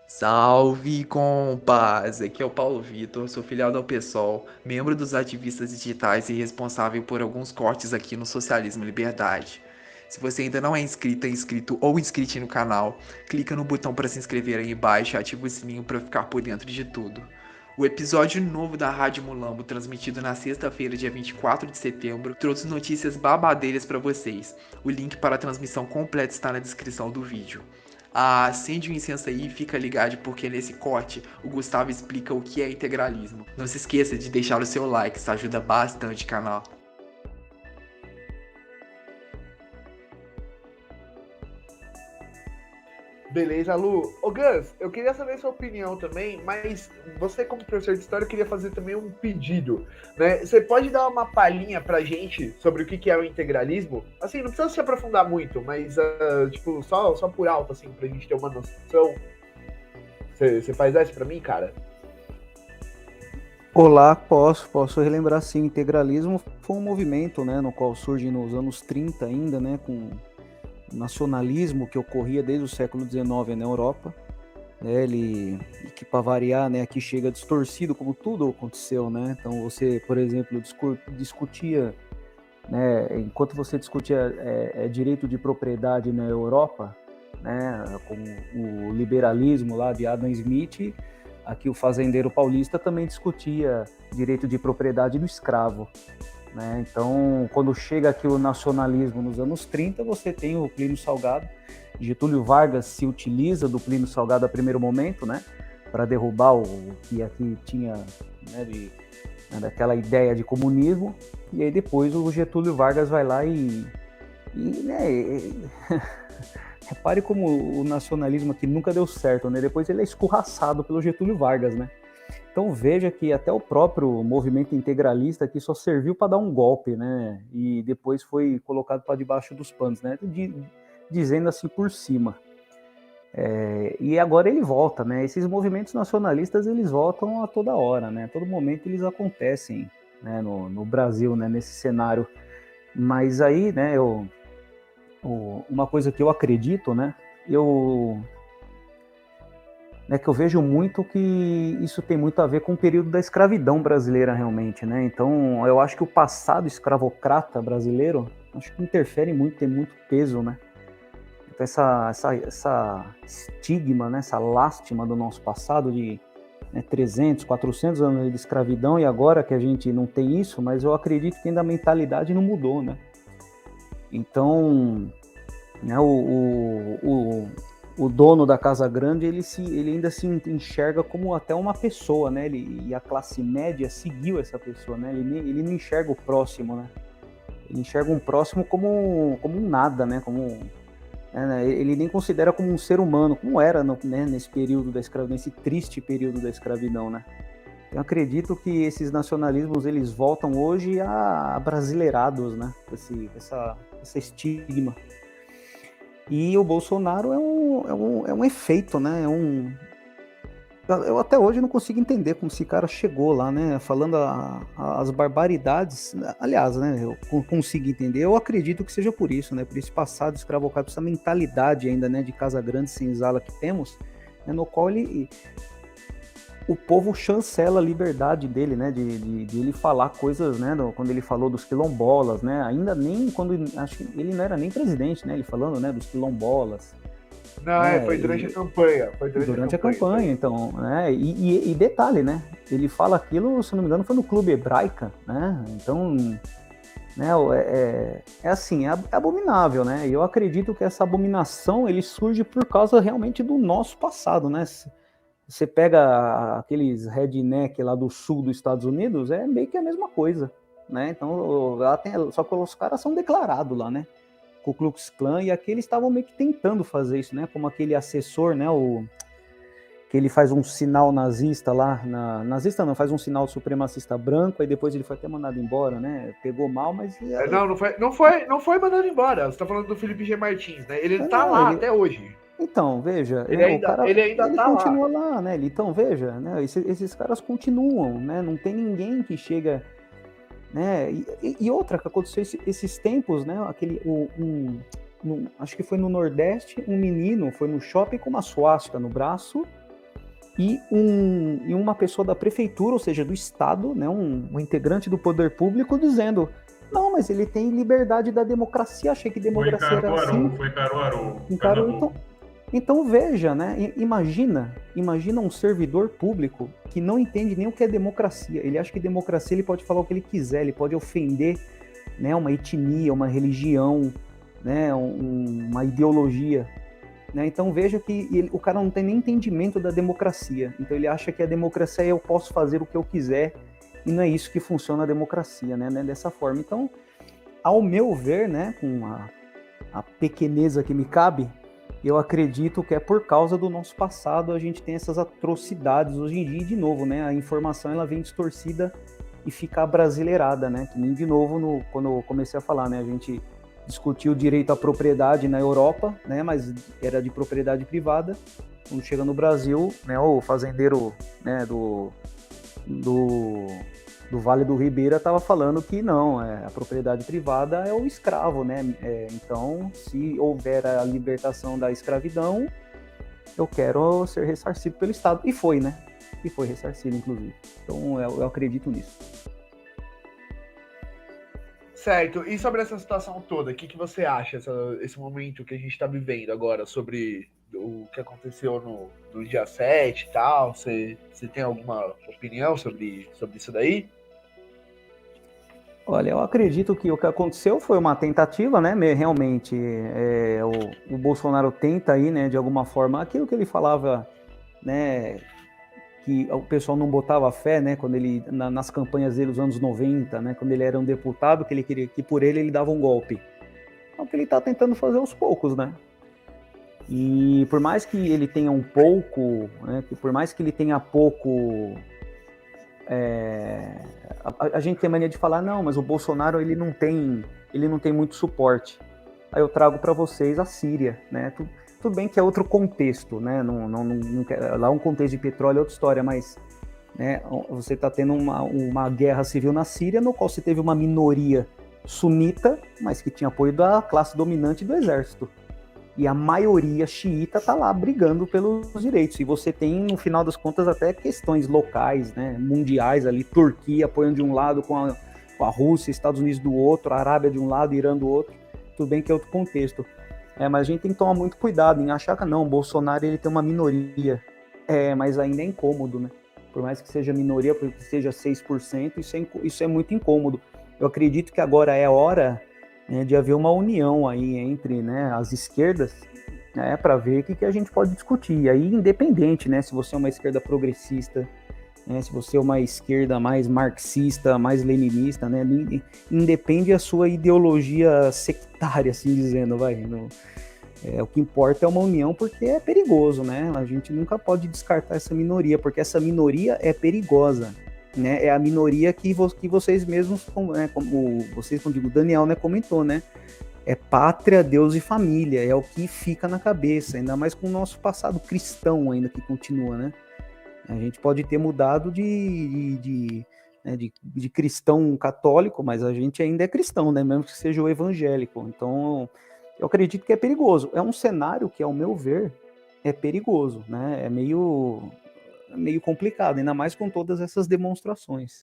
Salve, compas! Aqui é o Paulo Vitor, sou filiado ao PSOL, membro dos ativistas digitais e responsável por alguns cortes aqui no Socialismo e Liberdade. Se você ainda não é inscrito ou inscrito no canal, clica no botão para se inscrever aí embaixo e ativa o sininho para ficar por dentro de tudo. O episódio novo da Rádio Mulambo, transmitido na sexta-feira, dia 24 de setembro, trouxe notícias babadeiras para vocês. O link para a transmissão completa está na descrição do vídeo. Acende o incenso aí e fica ligado porque nesse corte o Gustavo explica o que é integralismo. Não se esqueça de deixar o seu like, isso ajuda bastante o canal. Beleza, Lu. Ô, Gus, eu queria saber sua opinião também, mas você, como professor de história, eu queria fazer também um pedido, né? Você pode dar uma palhinha pra gente sobre o que é o integralismo? Assim, não precisa se aprofundar muito, mas, tipo, só por alto, assim, pra gente ter uma noção. Você faz essa pra mim, cara? Olá, posso relembrar sim. Integralismo foi um movimento, né, no qual surge nos anos 30 ainda, né, com o nacionalismo que ocorria desde o século XIX na Europa. Ele, que para variar, né, aqui chega distorcido, como tudo aconteceu, né? Então você, por exemplo, discutia, né, enquanto você discutia direito de propriedade na Europa, né, com o liberalismo lá de Adam Smith, aqui o fazendeiro paulista também discutia direito de propriedade do escravo, né? Então, quando chega aqui o nacionalismo nos anos 30, você tem o Plínio Salgado. Getúlio Vargas se utiliza do Plínio Salgado a primeiro momento, né, para derrubar o que aqui tinha, né, daquela ideia de comunismo, e aí depois o Getúlio Vargas vai lá repare como o nacionalismo aqui nunca deu certo, né? Depois ele é escorraçado pelo Getúlio Vargas, né? Então veja que até o próprio movimento integralista aqui só serviu para dar um golpe, né? E depois foi colocado para debaixo dos panos, né? Dizendo assim por cima. E agora ele volta, né? Esses movimentos nacionalistas eles voltam a toda hora, né? A todo momento eles acontecem, né? No Brasil, né? Nesse cenário. Mas aí, né? Uma coisa que eu acredito, né? Que eu vejo muito que isso tem muito a ver com o período da escravidão brasileira realmente, né? Então, eu acho que o passado escravocrata brasileiro, acho que interfere muito, tem muito peso, né? Então, essa estigma, né? Essa lástima do nosso passado de 300, 400 anos de escravidão, e agora que a gente não tem isso, mas eu acredito que ainda a mentalidade não mudou, né? Então, né, o dono da Casa Grande, ele ainda se enxerga como até uma pessoa, né? E a classe média seguiu essa pessoa, né? Ele não enxerga o próximo, né? Ele enxerga um próximo como um nada, né? Ele nem considera como um ser humano, como era, né, nesse período da escravidão, nesse triste período da escravidão, né? Eu acredito que esses nacionalismos, eles voltam hoje a brasileirados, né? Essa estigma. E o Bolsonaro é um efeito, né? Eu até hoje não consigo entender como esse cara chegou lá, né? Falando as barbaridades. Aliás, né? Eu consigo entender. Eu acredito que seja por isso, né? Por esse passado escravocrata, por essa mentalidade ainda, né? De Casa Grande, senzala que temos, né, no qual o povo chancela a liberdade dele, né, de ele falar coisas, né, quando ele falou dos quilombolas, né, ainda nem quando, acho que ele não era nem presidente, né, ele falando, né, dos quilombolas, Não, né, foi durante a campanha. Foi durante a campanha, então, né, e detalhe, né, ele fala aquilo, se não me engano, foi no Clube Hebraica, né, então, né, assim, é abominável, né, e eu acredito que essa abominação, ele surge por causa realmente do nosso passado, né. Você pega aqueles redneck lá do sul dos Estados Unidos, é meio que a mesma coisa, né? Então, só que os caras são declarados lá, né? Ku Klux Klan, e aqui eles estavam meio que tentando fazer isso, né? Como aquele assessor, né? Que ele faz um sinal nazista lá, nazista não, faz um sinal supremacista branco, aí depois ele foi até mandado embora, né? Pegou mal, mas... Não foi mandado embora. Você tá falando do Felipe G. Martins, né? Ele tá Não, lá até hoje. Então, veja, Ele né, o ainda, cara, ele ainda ele tá lá. continua lá, né? Então, veja, né, esses caras continuam, né? Não tem ninguém que chega, né? E outra que aconteceu esses tempos, né? Acho que foi no Nordeste, um menino foi no shopping com uma suástica no braço, e uma pessoa da prefeitura, ou seja, do Estado, né, um integrante do poder público, dizendo: não, mas ele tem liberdade da democracia, achei que Foi democracia era assim. Caruaru, foi Caruaru, Então, Pernambuco. então veja, né? Imagina um servidor público que não entende nem o que é democracia. Ele acha que democracia ele pode falar o que ele quiser, ele pode ofender, né, uma etnia, uma religião, né, uma ideologia. Né? Então veja que o cara não tem nem entendimento da democracia. Então ele acha que a democracia é eu posso fazer o que eu quiser, e não é isso que funciona a democracia, né? Não é dessa forma. Então, ao meu ver, né, com a pequeneza que me cabe, eu acredito que é por causa do nosso passado a gente tem essas atrocidades hoje em dia. E de novo, né, a informação ela vem distorcida e fica brasileirada, né? Que nem de novo quando eu comecei a falar, né, a gente discutiu o direito à propriedade na Europa, né, mas era de propriedade privada. Quando chega no Brasil, né, o fazendeiro, né, do Vale do Ribeira estava falando que não, a propriedade privada é o escravo, né? Então, se houver a libertação da escravidão, eu quero ser ressarcido pelo Estado. E foi, né? E foi ressarcido, inclusive. Então, eu acredito nisso. Certo. E sobre essa situação toda, o que você acha, esse momento que a gente está vivendo agora, sobre o que aconteceu no dia 7 e tal? Você tem alguma opinião sobre isso daí? Olha, eu acredito que o que aconteceu foi uma tentativa, né? Realmente, o Bolsonaro tenta aí, né, de alguma forma, aquilo que ele falava, né, que o pessoal não botava fé, né, quando ele, nas campanhas dele, nos anos 90, né, quando ele era um deputado, que ele queria que por ele dava um golpe. É o que ele está tentando fazer aos poucos, né? E por mais que ele tenha um pouco, né, por mais que ele tenha pouco, a gente tem mania de falar, não, mas o Bolsonaro ele não tem muito suporte. Aí eu trago para vocês a Síria, né? Tudo bem que é outro contexto, né? Lá um contexto de petróleo é outra história, mas, né, você está tendo uma guerra civil na Síria, no qual você teve uma minoria sunita, mas que tinha apoio da classe dominante do exército. E a maioria xiita está lá brigando pelos direitos. E você tem, no final das contas, até questões locais, né, mundiais ali, Turquia apoiando de um lado com a Rússia, Estados Unidos do outro, a Arábia de um lado, Irã do outro. Tudo bem que é outro contexto. Mas a gente tem que tomar muito cuidado em achar que não, o Bolsonaro ele tem uma minoria. Mas ainda é incômodo, né? Por mais que seja minoria, porque seja 6%, isso é muito incômodo. Eu acredito que agora é hora, né, de haver uma união aí entre, né, as esquerdas, né, para ver o que a gente pode discutir. E aí, independente, né, se você é uma esquerda progressista, né, se você é uma esquerda mais marxista, mais leninista, né, independe a sua ideologia sectária, assim dizendo, vai. O que importa é uma união, porque é perigoso, né? A gente nunca pode descartar essa minoria, porque essa minoria é perigosa. Né, é a minoria que vocês mesmos, né, como eu digo, o Daniel, né, comentou, né, é pátria, Deus e família, é o que fica na cabeça, ainda mais com o nosso passado cristão ainda que continua, né, a gente pode ter mudado de cristão católico, mas a gente ainda é cristão, né, mesmo que seja o evangélico. Então, eu acredito que é perigoso, é um cenário que, ao meu ver, é perigoso, né, é meio complicado, ainda mais com todas essas demonstrações.